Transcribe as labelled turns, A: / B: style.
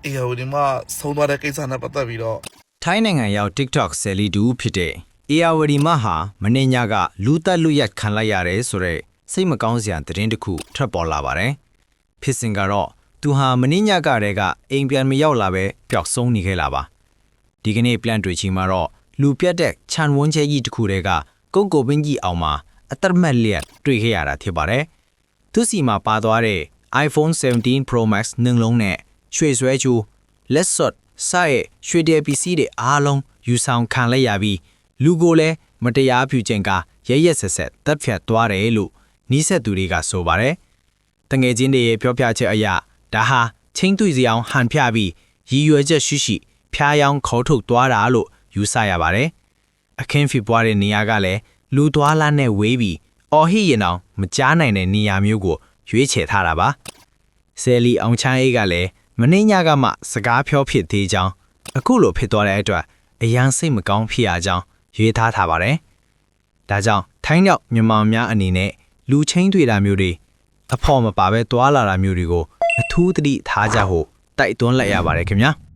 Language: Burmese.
A: အေယာဝတီမှာဆုံးသွားတဲ့ကိစ္စနဲ့ပတ်သက်ပြီးတော့
B: ထိုင်းနိုင်ငံရောက် TikTok ဆယ်လီတူဖြစ်တဲ့အေယာဝတီမဟာမင်းညကလူတက်လူရက်ခံလိုက်ရတယ်ဆိုတော့စိတ်မကောင်းစရာသတင်းတစ်ခုထွက်ပေါ်လာပါတယ်။ဖြစ်စဉ်ကတော့သူဟာမင်းညကတည်းကအိမ်ပြန်မရောက်လာပဲပျောက်ဆုံးနေခဲ့လာပါ။ဒီကနေ့ plan တွေချီမှာတော့လူပြတ်တဲ့ခြံဝန်းကျဲကြီးတစ်ခုတည်းကကုတ်ကိုပင်းကြီးအောင်မှာအသက်မက်လျက်တွေ့ခဲ့ရတာဖြစ်ပါတယ်။သူစီမှာပါသွားတဲ့ iPhone 17 Pro Max နှလုံးနဲ့ရွှေဆွဲချိုးလက်စွပ်စရဲ့ရွှေတယ်ပစ္စည်းတွေအားလုံးယူဆောင်ခံလိုက်ရပြီးလူကိုလည်းမတရားပြုခြင်းကရဲရဲဆက်ဆက်တပ်ဖြတ်သွားတယ်လို့နီးစပ်သူတွေကဆိုပါတယ်။တငယ်ချင်းတွေရဲ့ပြောပြချက်အရဒါဟာချင်းတွေ့စီအောင်ဟန်ပြပြီးရည်ရွယ်ချက်ရှိဖျားယောင်းခေါ်ထုတ်သွားတာလို့ယူဆရပါတယ်။အခင်းဖြစ်ပွားတဲ့နေရာကလည်းလူသွားလာနဲ့ဝေးပြီးအော်ဟိရင်အောင်မကြားနိုင်တဲ့နေရာမျိုးကိုရွေးချယ်ထားတာပါ။ဆယ်လီအောင်ချမ်းအေးကလည်းမင်းညကမှစကားပြောဖြစ်သေးကြောင်းအခုလိုဖြစ်သွားတဲ့အတွက်အရန်စိတ်မကောင်းဖြစ်ရကြောင်းရွေးထားပါတယ်။ဒါကြောင့်ထိုင်းရောက်မြန်မာများအနေနဲ့လူချင်းတွေ့တာမျိုးတွေအဖို့မပါပဲတွာလာတာမျိုးတွေကိုအထူးသတိထားကြဖို့တိုက်တွန်းလိုက်ရပါတယ်ခင်ဗျာ။